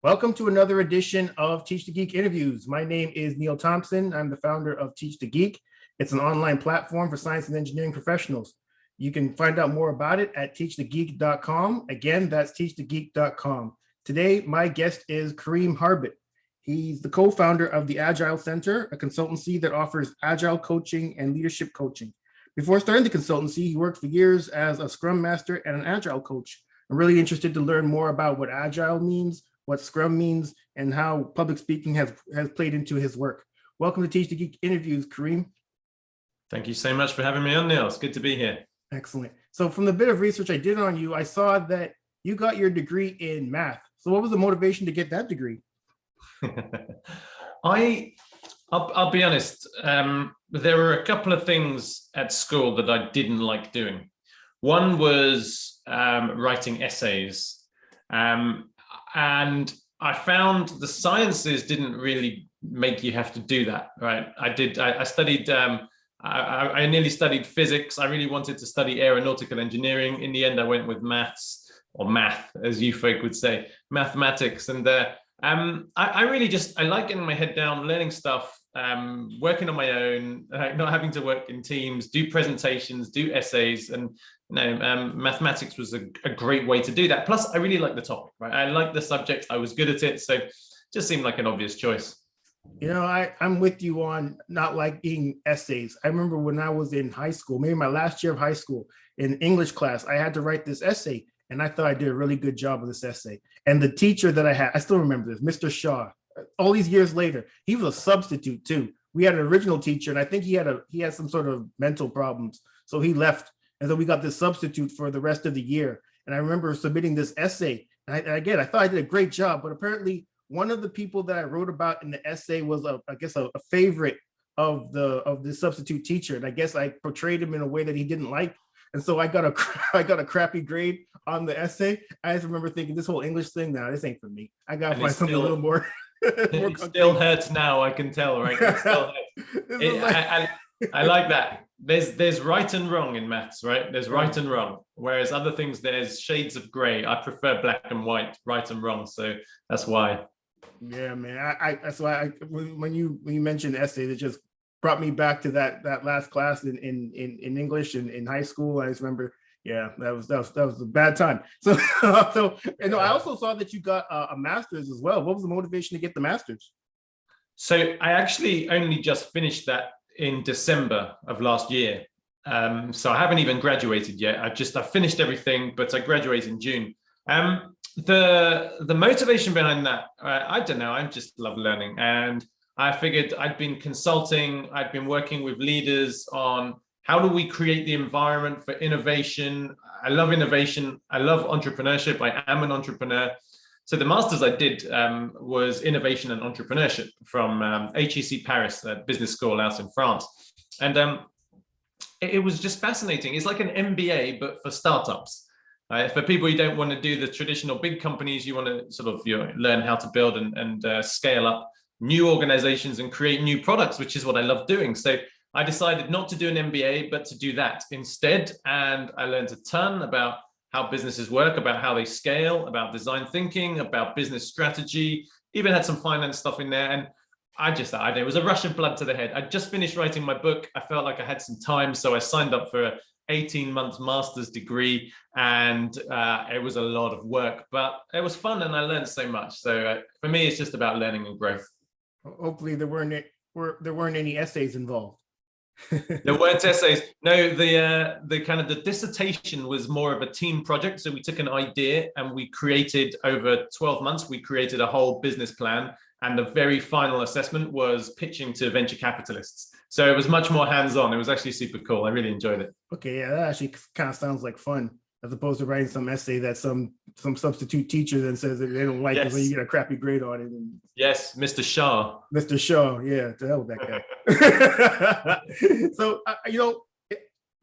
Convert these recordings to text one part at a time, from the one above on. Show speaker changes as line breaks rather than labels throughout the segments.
Welcome to another edition of Teach the Geek interviews. My name is Neil Thompson. I'm the founder of Teach the Geek. It's an online platform for science and engineering professionals. You can find out more about it at teachthegeek.com. Again, that's teachthegeek.com. Today, my guest is Karim Harbott. He's the co-founder of the Agile Center, a consultancy that offers agile coaching and leadership coaching. Before starting the consultancy, he worked for years as a scrum master and an agile coach. I'm really interested to learn more about what agile means, what scrum means, and how public speaking has played into his work. Welcome to Teach the Geek interviews, Karim.
Thank you so much for having me on, Neil. It's good to be here.
Excellent. So from the bit of research I did on you, I saw that you got your degree in math. So what was the motivation to get that degree?
I'll be honest. There were a couple of things at school that I didn't like doing. One was writing essays. And I found the sciences didn't really make you have to do that, right? I studied, I nearly studied physics. I really wanted to study aeronautical engineering. In the end, I went with maths, or math, as you folk would say, mathematics. And I really I like getting my head down, learning stuff, working on my own, not having to work in teams, do presentations, do essays. And mathematics was a great way to do that. Plus, I really like the topic, right? I like the subject. I was good at it. So it just seemed like an obvious choice.
You know, I'm with you on not liking essays. I remember when I was in high school, maybe my last year of high school, in English class, I had to write this essay. And I thought I did a really good job with this essay. And the teacher that I had, I still remember this, Mr. Shaw, all these years later, he was a substitute too. We had an original teacher, and I think he had some sort of mental problems. So he left. And then we got this substitute for the rest of the year. And I remember submitting this essay. And I thought I did a great job, but apparently one of the people that I wrote about in the essay was a favorite of the substitute teacher. And I guess I portrayed him in a way that he didn't like. And so I got a crappy grade on the essay. I just remember thinking, this whole English thing, now this ain't for me. I gotta find something a little more.
It still hurts now, I can tell, right? It still hurts. I like that. There's right and wrong in maths, right? There's right and wrong. Whereas other things, there's shades of gray. I prefer black and white, right and wrong. So that's why.
Yeah, man. That's why when you mentioned essays, it just brought me back to that last class in English in high school. I just remember, yeah, that was a bad time. So I also saw that you got a master's as well. What was the motivation to get the master's?
So I actually only just finished that in December of last year. So I haven't even graduated yet. I finished everything, but I graduated in June. The motivation behind that, I don't know. I just love learning, and I figured I'd been consulting, I'd been working with leaders on how do we create the environment for innovation. I love innovation. I love entrepreneurship. I am an entrepreneur. So the master's I did was innovation and entrepreneurship from HEC Paris, a business school out in France. And it was just fascinating. It's like an MBA, but for startups. For people who don't want to do the traditional big companies, you want to sort of learn how to build and scale up new organizations and create new products, which is what I love doing. So I decided not to do an MBA, but to do that instead. And I learned a ton about how businesses work, about how they scale, about design thinking, about business strategy, even had some finance stuff in there. And I just thought it was a rush of blood to the head. I just finished writing my book. I felt like I had some time. So I signed up for an 18-month master's degree, and it was a lot of work, but it was fun and I learned so much. So for me, it's just about learning and growth.
Hopefully there weren't any essays involved.
There weren't essays. No, the kind of the dissertation was more of a team project. So we took an idea and we created, over 12 months, we created a whole business plan. And the very final assessment was pitching to venture capitalists. So it was much more hands-on. It was actually super cool. I really enjoyed it.
Okay, yeah, that actually kind of sounds like fun, as opposed to writing some essay that some substitute teacher then says that they don't like it, so you get a crappy grade on it. And
yes, Mr. Shaw.
Mr. Shaw, yeah, to hell with that guy. So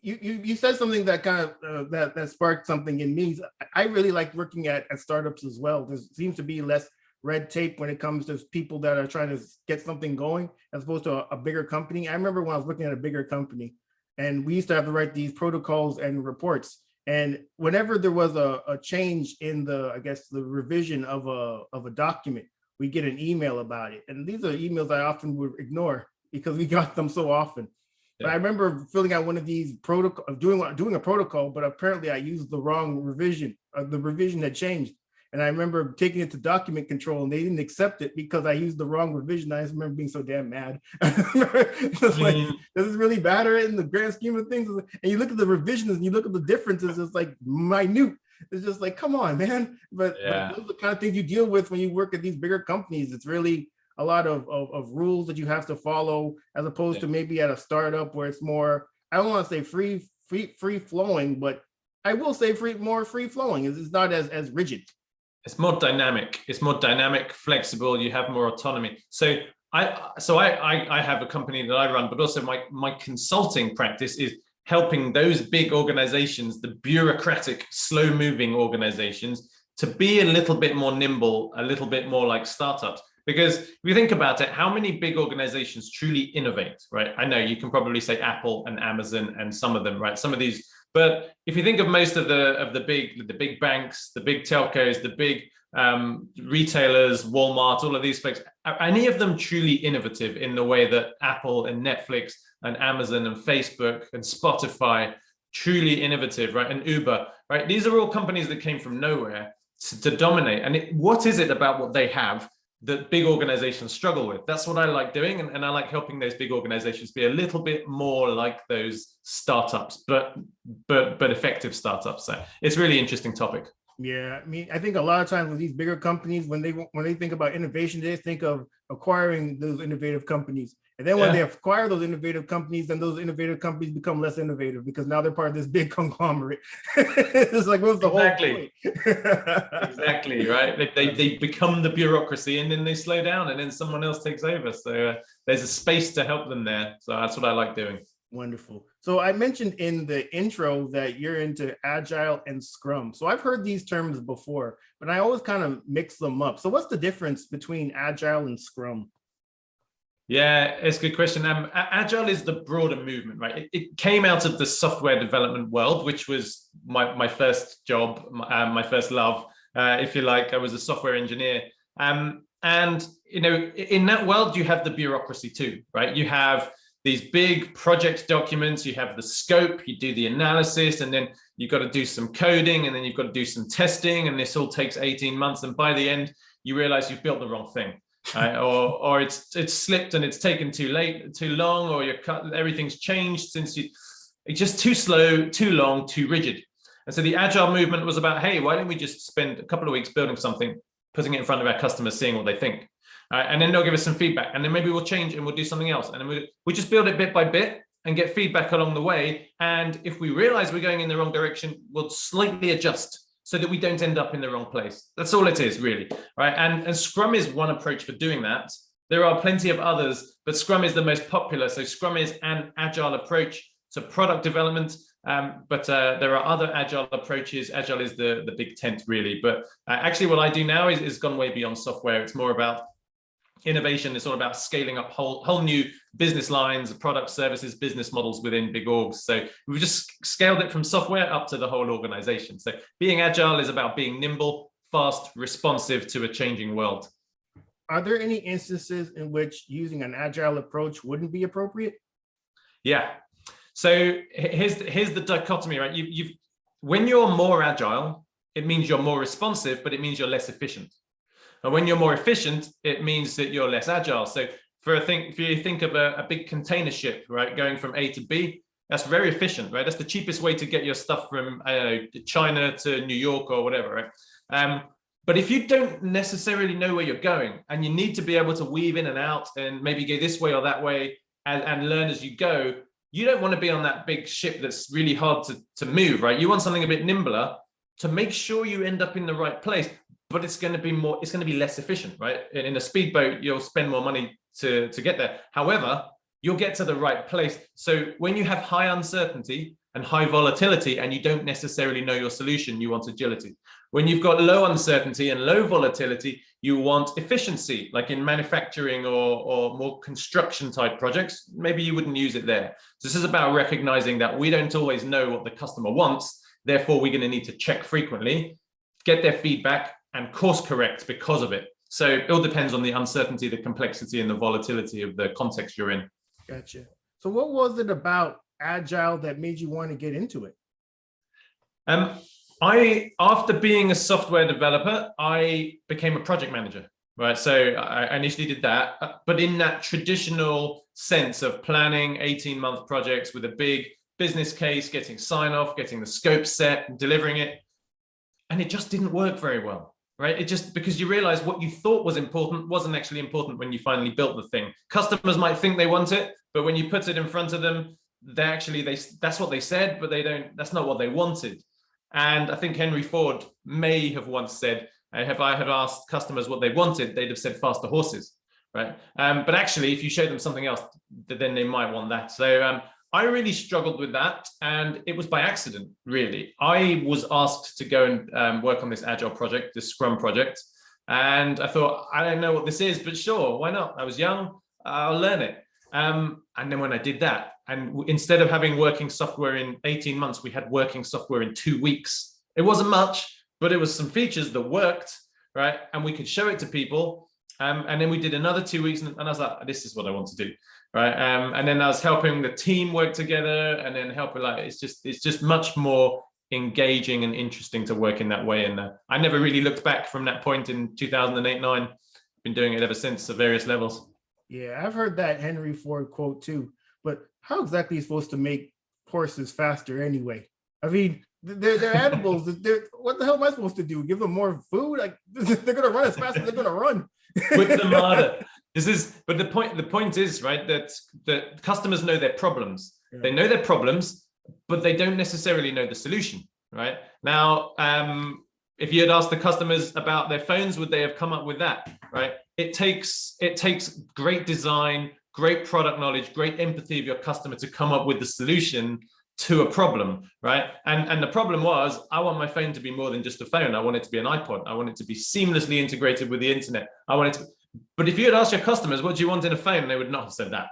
you said something that kind of that sparked something in me. I really like working at startups as well. There seems to be less red tape when it comes to people that are trying to get something going, as opposed to a bigger company. I remember when I was looking at a bigger company, and we used to have to write these protocols and reports. And whenever there was a change in the, I guess, the revision of a document, we get an email about it. And these are emails I often would ignore because we got them so often. But I remember filling out one of these protocol, doing a protocol, but apparently I used the wrong revision. The revision had changed. And I remember taking it to document control and they didn't accept it because I used the wrong revision. I just remember being so damn mad. It's like, this is really bad in the grand scheme of things. And you look at the revisions and you look at the differences, it's like minute. It's just like, come on, man. But those are the kind of things you deal with when you work at these bigger companies. It's really a lot of rules that you have to follow, as opposed to maybe at a startup where it's more, I don't want to say free flowing, but I will say more free flowing. It's not as rigid.
It's more dynamic. It's more dynamic, flexible. You have more autonomy. So I have a company that I run, but also my consulting practice is helping those big organizations, the bureaucratic, slow-moving organizations, to be a little bit more nimble, a little bit more like startups. Because if you think about it, how many big organizations truly innovate, right? I know you can probably say Apple and Amazon and some of them, right? Some of these. But if you think of most of the big banks, the big telcos, the big retailers, Walmart, all of these folks, are any of them truly innovative in the way that Apple and Netflix and Amazon and Facebook and Spotify truly innovative, right? And Uber, right? These are all companies that came from nowhere to dominate. And what is it about what they have that big organizations struggle with? That's what I like doing, and I like helping those big organizations be a little bit more like those startups, but effective startups. So it's a really interesting topic.
Yeah, I mean, I think a lot of times with these bigger companies, when they think about innovation, they just think of acquiring those innovative companies. And then when they acquire those innovative companies, then those innovative companies become less innovative because now they're part of this big conglomerate. It's like, what's the whole point?
Exactly, right? They become the bureaucracy and then they slow down and then someone else takes over. So there's a space to help them there. So that's what I like doing.
Wonderful. So I mentioned in the intro that you're into Agile and Scrum. So I've heard these terms before, but I always kind of mix them up. So what's the difference between Agile and Scrum?
Yeah, it's a good question. Agile is the broader movement, right? It came out of the software development world, which was my first job, my first love, if you like. I was a software engineer. And, you know, in that world, you have the bureaucracy too, right? You have these big project documents, you have the scope, you do the analysis, and then you've got to do some coding, and then you've got to do some testing, and this all takes 18 months. And by the end, you realize you've built the wrong thing. Or it's slipped and it's taken too long, or everything's changed since it's just too slow, too long, too rigid. And so the Agile movement was about, hey, why don't we just spend a couple of weeks building something, putting it in front of our customers, seeing what they think. And then they'll give us some feedback, and then maybe we'll change and we'll do something else. And then we just build it bit by bit and get feedback along the way. And if we realize we're going in the wrong direction, we'll slightly adjust so that we don't end up in the wrong place. That's all it is, really, right? And Scrum is one approach for doing that. There are plenty of others, but Scrum is the most popular. So Scrum is an agile approach to product development, but there are other agile approaches. Agile is the big tent, really. But actually what I do now is gone way beyond software. It's more about innovation. It's all about scaling up whole new business lines, product services, business models within big orgs. So we've just scaled it from software up to the whole organization. So being agile is about being nimble, fast, responsive to a changing world.
Are there any instances in which using an agile approach wouldn't be appropriate?
Yeah. So here's the dichotomy, right? When you're more agile, it means you're more responsive, but it means you're less efficient. And when you're more efficient, it means that you're less agile. So if you think of a big container ship, right, going from A to B, that's very efficient, right? That's the cheapest way to get your stuff from China to New York or whatever, right? But if you don't necessarily know where you're going and you need to be able to weave in and out and maybe go this way or that way and learn as you go, you don't want to be on that big ship that's really hard to move, right? You want something a bit nimbler to make sure you end up in the right place. But it's going to be less efficient, right? In a speedboat, you'll spend more money to get there. However, you'll get to the right place. So when you have high uncertainty and high volatility and you don't necessarily know your solution, you want agility. When you've got low uncertainty and low volatility, you want efficiency, like in manufacturing or more construction type projects. Maybe you wouldn't use it there. So this is about recognizing that we don't always know what the customer wants. Therefore, we're going to need to check frequently, get their feedback, and course correct because of it. So it all depends on the uncertainty, the complexity, and the volatility of the context you're in.
Gotcha. So what was it about Agile that made you want to get into it?
After being a software developer, I became a project manager, right? So I initially did that, but in that traditional sense of planning 18-month projects with a big business case, getting sign off, getting the scope set, and delivering it. And it just didn't work very well, right? It just, because you realize what you thought was important wasn't actually important when you finally built the thing. Customers might think they want it, but when you put it in front of them, that's what they said, but that's not what they wanted. And I think Henry Ford may have once said, if I had asked customers what they wanted, they'd have said faster horses, right? But actually, if you show them something else, then they might want that. So I really struggled with that, and it was by accident, really. I was asked to go and work on this Agile project, this Scrum project, and I thought, I don't know what this is, but sure, why not? I was young, I'll learn it. And then when I did that, and instead of having working software in 18 months, we had working software in 2 weeks. It wasn't much, but it was some features that worked, right? And we could show it to people. And then we did another 2 weeks, and I was like, this is what I want to do, right? And then I was helping the team work together, and then helping, like, it's just much more engaging and interesting to work in that way. And I never really looked back from that point in 2008-9. Been doing it ever since at various levels.
Yeah, I've heard that Henry Ford quote too, but how exactly are you supposed to make horses faster anyway? I mean, they're animals. What the hell am I supposed to do? Give them more food? Like, they're gonna run as fast as they're gonna run.
With them harder. But the point is, right, that customers know their problems. Yeah. They know their problems, but they don't necessarily know the solution, right? Now, if you had asked the customers about their phones, would they have come up with that, right? It takes great design, great product knowledge, great empathy of your customer to come up with the solution to a problem, right? And the problem was, I want my phone to be more than just a phone. I want it to be an iPod. I want it to be seamlessly integrated with the internet. But if you had asked your customers, what do you want in a phone? They would not have said that.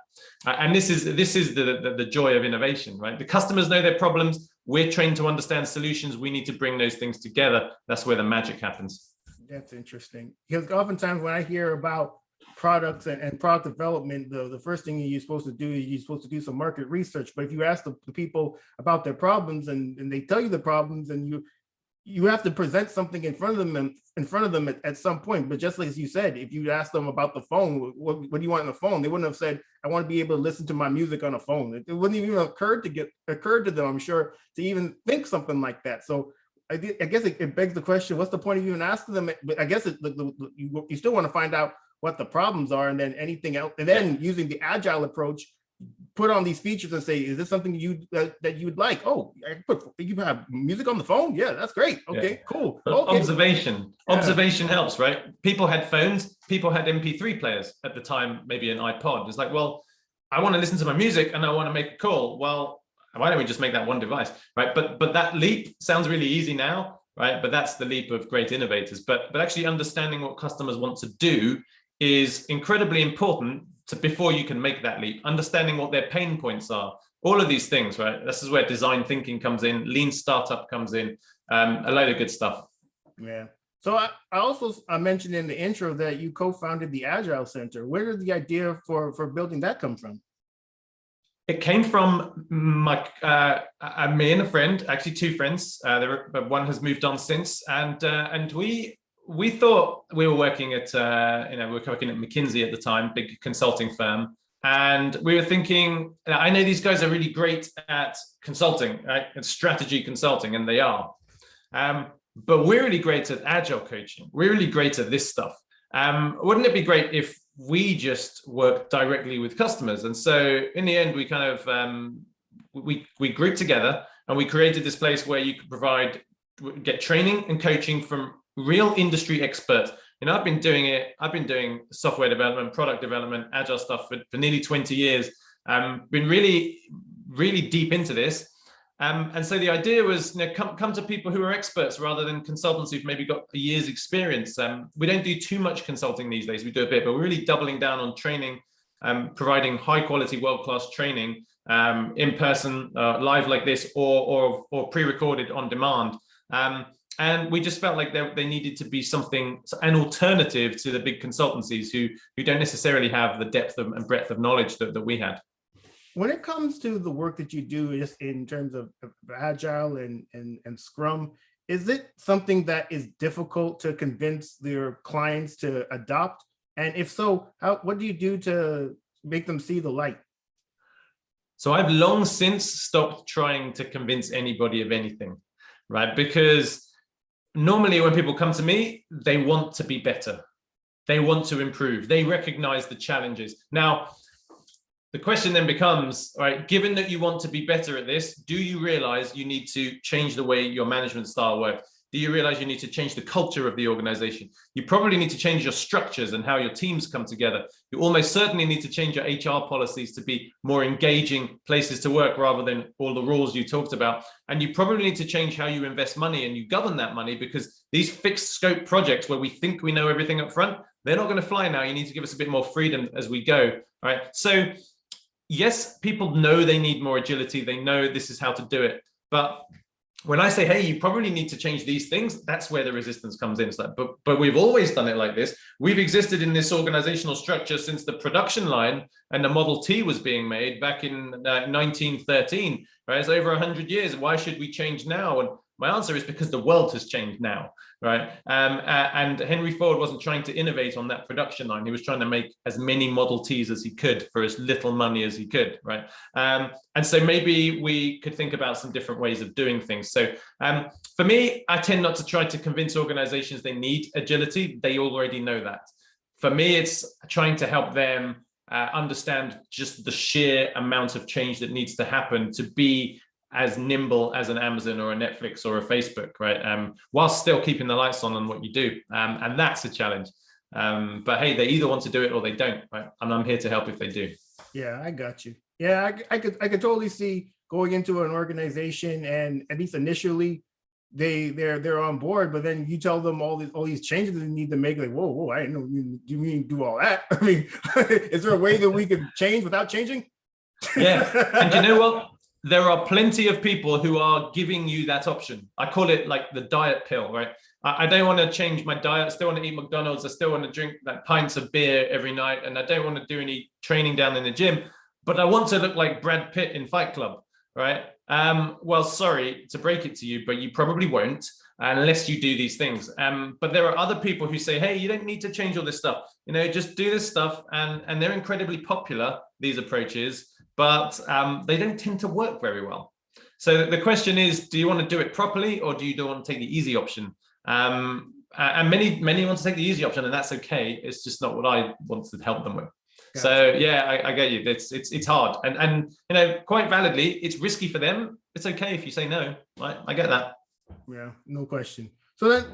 And this is the joy of innovation, right? The customers know their problems. We're trained to understand solutions. We need to bring those things together. That's where the magic happens.
That's interesting, because oftentimes when I hear about products and product development, the first thing you're supposed to do is you're supposed to do some market research. But if you ask the people about their problems and they tell you the problems, and you have to present something in front of them at some point. But just like you said, if you ask them about the phone, what do you want on the phone? They wouldn't have said, I want to be able to listen to my music on a phone. It wouldn't even occur to them, I'm sure, to even think something like that. So I guess it begs the question, what's the point of even asking them? But I guess you still want to find out what the problems are, and then anything else, and then using the Agile approach, put on these features and say, is this something that you would like? Oh, you have music on the phone? Yeah, that's great. Okay, yeah. Cool. Okay.
Observation helps, right? People had phones, people had MP3 players at the time, maybe an iPod. It's like, well, I want to listen to my music and I want to make a call. Well, why don't we just make that one device, right? But that leap sounds really easy now, right? But that's the leap of great innovators. But actually understanding what customers want to do is incredibly important before you can make that leap. Understanding what their pain points are, all of these things, right? This is where design thinking comes in, lean startup comes in, a load of good stuff.
Yeah. So I also mentioned in the intro that you co-founded the Agile Center. Where did the idea for building that come from?
It came from me and a friend, actually two friends. One has moved on since, and we thought we were working at we were working at McKinsey at the time, big consulting firm, and we were thinking, I know these guys are really great at consulting, right? At strategy consulting, and they are, but we're really great at agile coaching. We're really great at this stuff. Wouldn't it be great if we just work directly with customers? And so in the end, we kind of we grouped together and we created this place where you could get training and coaching from real industry experts. I've been doing software development, product development, agile stuff for nearly 20 years. Been really, really deep into this. And so the idea was, come to people who are experts rather than consultants who've maybe got a year's experience. We don't do too much consulting these days. We do a bit, but we're really doubling down on training, providing high quality, world-class training in person, live like this, or pre-recorded on demand. And we just felt like they needed to be an alternative to the big consultancies who don't necessarily have the depth and breadth of knowledge that we had.
When it comes to the work that you do, just in terms of Agile and Scrum, is it something that is difficult to convince your clients to adopt? And if so, what do you do to make them see the light?
So I've long since stopped trying to convince anybody of anything, right? Because normally when people come to me, they want to be better. They want to improve. They recognize the challenges. Now, the question then becomes, all right, given that you want to be better at this, do you realize you need to change the way your management style works? Do you realize you need to change the culture of the organization? You probably need to change your structures and how your teams come together. You almost certainly need to change your HR policies to be more engaging places to work rather than all the rules you talked about. And you probably need to change how you invest money and you govern that money, because these fixed scope projects where we think we know everything up front, they're not going to fly now. You need to give us a bit more freedom as we go. All right. So yes, people know they need more agility. They know this is how to do it. But when I say, hey, you probably need to change these things, that's where the resistance comes in. It's like, but we've always done it like this. We've existed in this organizational structure since the production line and the Model T was being made back in 1913, right? It's over 100 years. Why should we change now? And my answer is because the world has changed now, right? And Henry Ford wasn't trying to innovate on that production line. He was trying to make as many Model Ts as he could for as little money as he could, right? And so maybe we could think about some different ways of doing things. So for me, I tend not to try to convince organizations they need agility. They already know that. For me, it's trying to help them understand just the sheer amount of change that needs to happen to be as nimble as an Amazon or a Netflix or a Facebook, right? While still keeping the lights on what you do. And that's a challenge. But hey, they either want to do it or they don't, right? And I'm here to help if they do.
Yeah, I got you. Yeah, I could totally see going into an organization and at least initially they're on board, but then you tell them all these changes they need to make, like, whoa, I didn't know you mean do all that. I mean, is there a way that we could change without changing?
Yeah, and you know what? There are plenty of people who are giving you that option. I call it like the diet pill, right? I don't want to change my diet. I still want to eat McDonald's. I still want to drink like pints of beer every night. And I don't want to do any training down in the gym, but I want to look like Brad Pitt in Fight Club, right? Well, sorry to break it to you, but you probably won't unless you do these things. But there are other people who say, hey, you don't need to change all this stuff. You know, just do this stuff. And they're incredibly popular, these approaches, but they don't tend to work very well. So the question is, do you want to do it properly or do you want to take the easy option? And many want to take the easy option, and that's okay. It's just not what I want to help them with. Gotcha. So yeah, I get you. It's hard, and you know, quite validly, it's risky for them. It's okay if you say no. Right? I get that.
Yeah, no question. So then,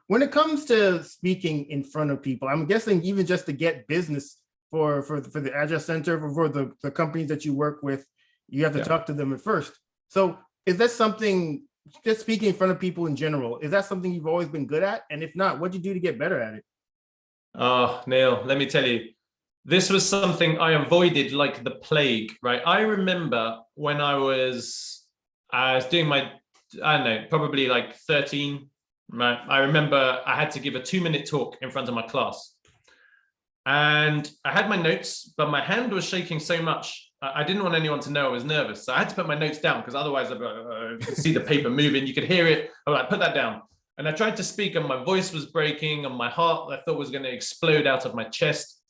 when it comes to speaking in front of people, I'm guessing even just to get business for the Agile Center, for the companies that you work with, you have to talk to them at first. So is that something, just speaking in front of people in general, is that something you've always been good at? And if not, what'd you do to get better at it?
Oh, Neil, let me tell you, this was something I avoided like the plague, right? I remember when I was doing my, I don't know, probably like 13, right? I remember I had to give a 2-minute talk in front of my class. And I had my notes, but my hand was shaking so much, I didn't want anyone to know I was nervous. So I had to put my notes down because otherwise you could see the paper moving, you could hear it. I was like, put that down. And I tried to speak and my voice was breaking and my heart, I thought, was going to explode out of my chest.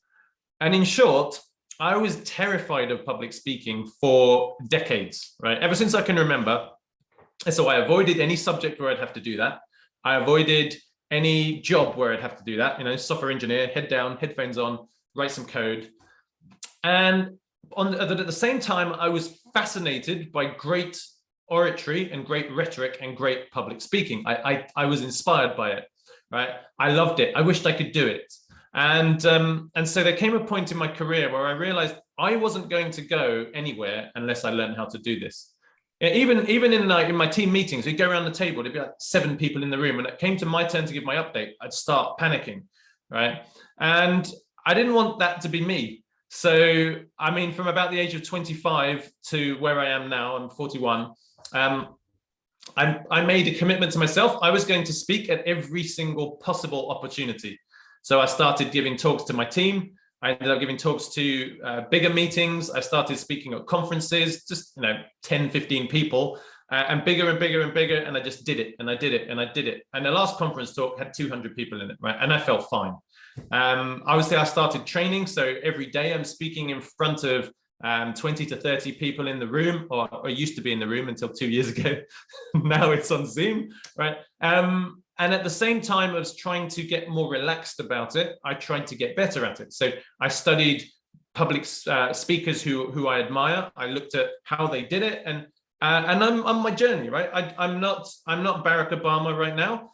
And in short, I was terrified of public speaking for decades, right? Ever since I can remember. And so I avoided any subject where I'd have to do that. I avoided any job where I'd have to do that, you know, software engineer, head down, headphones on, write some code. And at the same time, I was fascinated by great oratory and great rhetoric and great public speaking. I was inspired by it, right? I loved it. I wished I could do it. And so there came a point in my career where I realized I wasn't going to go anywhere unless I learned how to do this. Even in my team meetings, we'd go around the table, there'd be like 7 people in the room. And it came to my turn to give my update, I'd start panicking, right? And I didn't want that to be me. So, I mean, from about the age of 25 to where I am now, I'm 41. I made a commitment to myself. I was going to speak at every single possible opportunity. So I started giving talks to my team. I ended up giving talks to bigger meetings. I started speaking at conferences, just 10, 15 people, and bigger and bigger and bigger. And I just did it, and I did it, and I did it. And the last conference talk had 200 people in it, right? And I felt fine. Obviously, I started training. So every day I'm speaking in front of 20 to 30 people in the room, or used to be in the room until 2 years ago. Now it's on Zoom, right? And at the same time I was trying to get more relaxed about it, I tried to get better at it. So I studied public speakers who I admire. I looked at how they did it, and I'm on my journey, right? I'm not Barack Obama right now,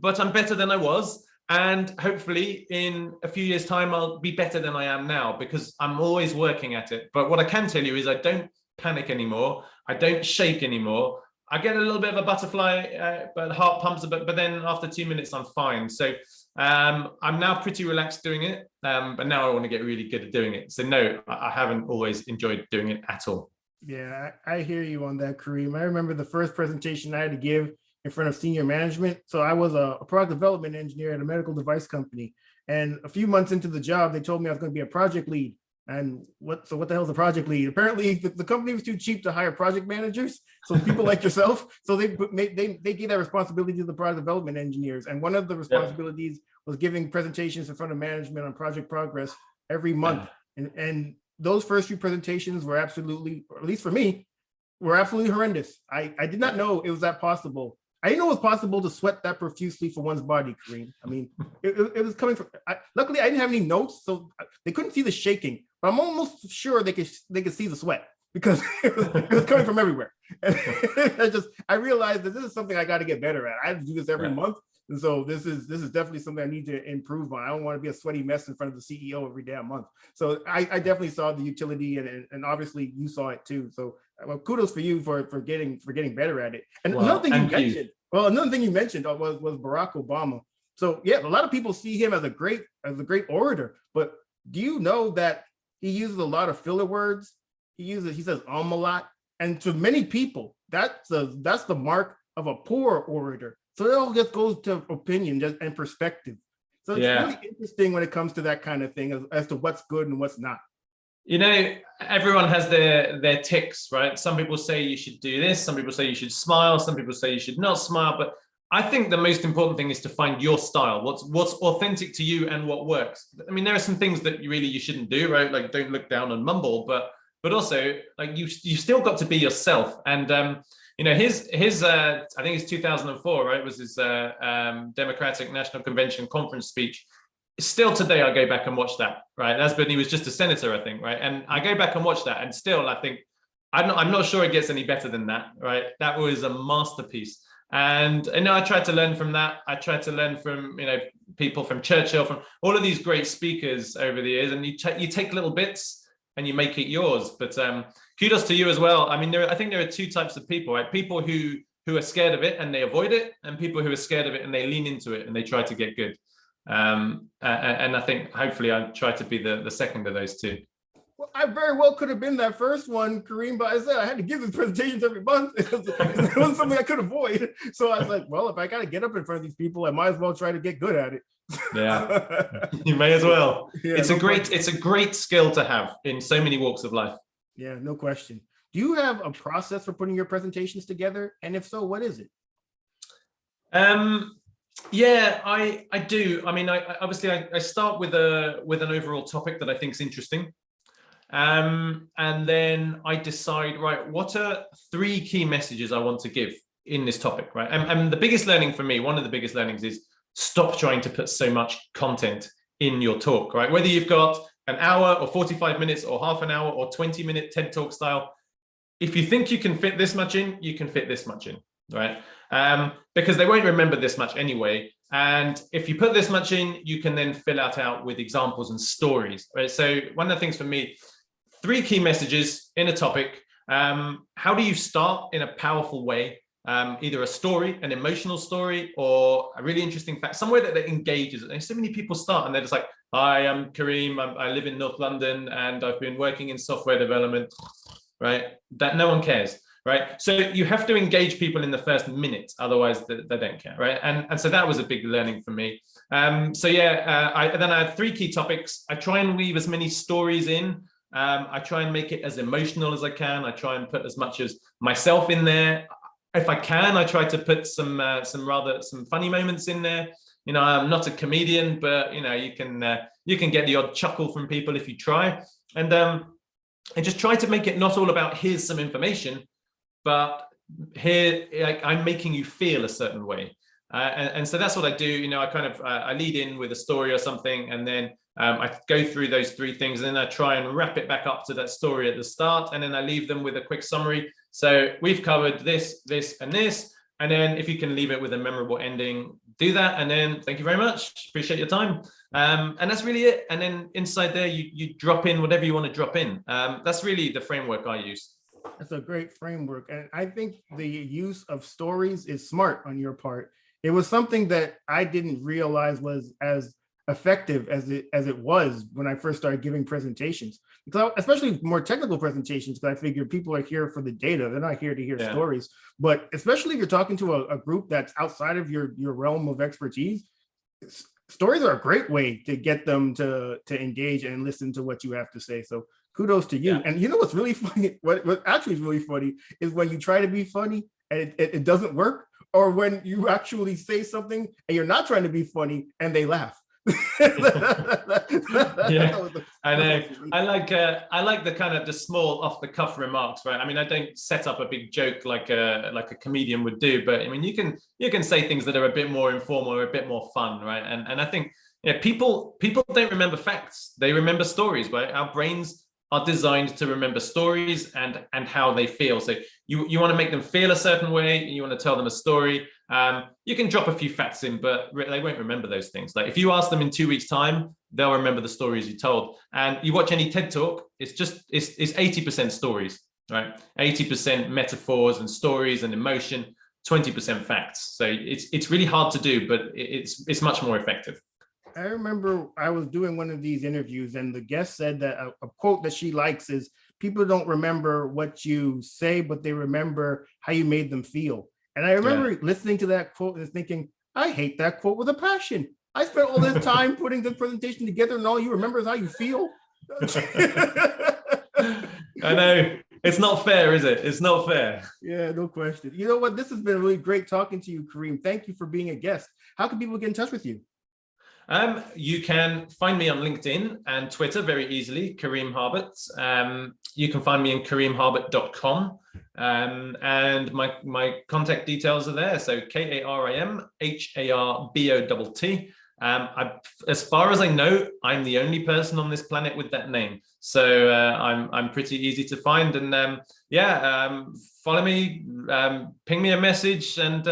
but I'm better than I was. And hopefully in a few years' time, I'll be better than I am now, because I'm always working at it. But what I can tell you is I don't panic anymore. I don't shake anymore. I get a little bit of a butterfly, but heart pumps a bit, but then after 2 minutes, I'm fine. So I'm now pretty relaxed doing it, but now I want to get really good at doing it. So no, I haven't always enjoyed doing it at all.
Yeah, I hear you on that, Kareem. I remember the first presentation I had to give in front of senior management. So I was a product development engineer at a medical device company. And a few months into the job, they told me I was going to be a project lead. And what the hell is a project lead? Apparently the company was too cheap to hire project managers. So people like yourself, so they gave that responsibility to the product development engineers. And one of the responsibilities was giving presentations in front of management on project progress every month. And those first few presentations were absolutely, or at least for me, were absolutely horrendous. I did not know it was that possible. I didn't know it was possible to sweat that profusely for one's body, Kareem. I mean, it was coming from, luckily I didn't have any notes, so they couldn't see the shaking, but I'm almost sure they could see the sweat, because it was coming from everywhere. And I realized that this is something I got to get better at. I have to do this every month. And so this is definitely something I need to improve on. I don't want to be a sweaty mess in front of the CEO every damn month. So I definitely saw the utility, and obviously you saw it too. So well, kudos for you for getting better at it. And another thing you mentioned was Barack Obama. So yeah, a lot of people see him as a great orator, but do you know that he uses a lot of filler words? He says a lot, and to many people that's the mark of a poor orator. So it all just goes to opinion and perspective. So it's really interesting when it comes to that kind of thing as to what's good and what's not.
Everyone has their tics, right? Some people say you should do this. Some people say you should smile. Some people say you should not smile. But I think the most important thing is to find your style. What's authentic to you and what works. I mean, there are some things that you shouldn't do, right? Like don't look down and mumble, but also like you still got to be yourself. And his I think it's 2004, right? Was his Democratic National Convention conference speech. Still today, I go back and watch that, right? That's when he was just a senator, I think, right? And I go back and watch that, and still, I think I'm not sure it gets any better than that, right? That was a masterpiece. And I tried to learn from that. I tried to learn from people from Churchill, from all of these great speakers over the years, and you take little bits and you make it yours. But kudos to you as well. I mean, I think there are two types of people, right? People who are scared of it and they avoid it, and people who are scared of it and they lean into it and they try to get good. And I think hopefully I try to be the second of those two.
Well, I very well could have been that first one, Kareem, but I said I had to give these presentations every month. It wasn't something I could avoid. So I was like, well, if I got to get up in front of these people, I might as well try to get good at it.
Yeah, you may as well. Yeah, it's a great skill to have in so many walks of life.
Yeah, no question. Do you have a process for putting your presentations together? And if so, what is it?
Yeah, I do. I mean, I start with an overall topic that I think is interesting. And then I decide, right, what are 3 key messages I want to give in this topic, right? And the biggest learning for me, one of the biggest learnings is stop trying to put so much content in your talk, right? Whether you've got an hour or 45 minutes or half an hour or 20-minute TED Talk style, if you think you can fit this much in, you can fit this much in, right? Because they won't remember this much anyway. And if you put this much in, you can then fill it out with examples and stories, right? So one of the things for me, 3 key messages in a topic. How do you start in a powerful way? either a story, an emotional story, or a really interesting fact, somewhere that engages. And so many people start and they're just like, hi, I'm Karim, I live in North London and I've been working in software development, right? That no one cares, right? So you have to engage people in the first minute, otherwise they don't care, right? And so that was a big learning for me. So yeah, then I had 3 key topics. I try and weave as many stories in. I try and make it as emotional as I can. I try and put as much as myself in there. If I can, I try to put some funny moments in there. You know, I'm not a comedian, but you know, you can get the odd chuckle from people if you try. And just try to make it not all about here's some information, but here, like, I'm making you feel a certain way. And so that's what I do. You know, I lead in with a story or something, and then I go through those 3 things, and then I try and wrap it back up to that story at the start, and then I leave them with a quick summary. So we've covered this, this, and this, and then if you can leave it with a memorable ending, do that, and then thank you very much, appreciate your time, and that's really it. And then inside there, you drop in whatever you want to drop in. That's really the framework I use.
That's a great framework, and I think the use of stories is smart on your part. It was something that I didn't realize was as effective as it was when I first started giving presentations, because especially more technical presentations, because I figure people are here for the data, they're not here to hear stories. But especially if you're talking to a group that's outside of your realm of expertise, stories are a great way to get them to engage and listen to what you have to say. So kudos to you. Yeah. And you know what's really funny, what actually is really funny is when you try to be funny and it doesn't work, or when you actually say something and you're not trying to be funny and they laugh.
Yeah, I know. I like the kind of the small off the cuff remarks, right? I mean, I don't set up a big joke like a comedian would do, but I mean, you can say things that are a bit more informal or a bit more fun, right? And I think, yeah, people don't remember facts, they remember stories, right? Our brains are designed to remember stories and how they feel. So you want to make them feel a certain way, and you want to tell them a story. You can drop a few facts in, but they won't remember those things. Like if you ask them in 2 weeks' time, they'll remember the stories you told. And you watch any TED talk, it's 80% stories, right? 80% metaphors and stories and emotion, 20% facts. So it's really hard to do, but it's much more effective.
I remember I was doing one of these interviews, and the guest said that a quote that she likes is, people don't remember what you say, but they remember how you made them feel. And I remember listening to that quote and thinking, I hate that quote with a passion. I spent all this time putting the presentation together, and all you remember is how you feel.
I know. It's not fair, is it? It's not fair.
Yeah, no question. You know what? This has been really great talking to you, Karim. Thank you for being a guest. How can people get in touch with you?
You can find me on LinkedIn and Twitter very easily, Karim Harbott. You can find me in karimharbott.com, and my contact details are there. So KarimHarbott. As far as I know, I'm the only person on this planet with that name. So I'm pretty easy to find. And follow me, ping me a message, and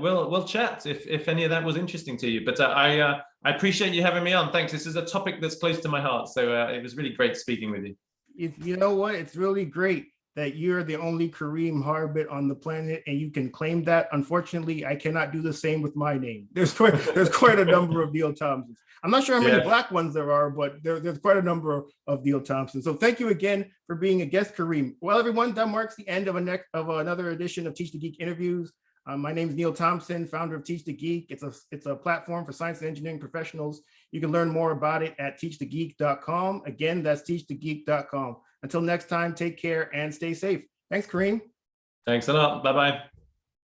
we'll chat if any of that was interesting to you. But I appreciate you having me on. Thanks. This is a topic that's close to my heart. So it was really great speaking with you.
You know what? It's really great that you're the only Karim Harbott on the planet, and you can claim that. Unfortunately, I cannot do the same with my name. There's quite a number of Neil Thompsons. I'm not sure how many black ones there are, but there's quite a number of Neil Thompsons. So thank you again for being a guest, Karim. Well, everyone, that marks the end of another edition of Teach the Geek interviews. My name is Neil Thompson, founder of Teach the Geek. It's a platform for science and engineering professionals. You can learn more about it at teachthegeek.com. Again, that's teachthegeek.com. Until next time, take care and stay safe. Thanks, Karim.
Thanks a lot. Bye-bye.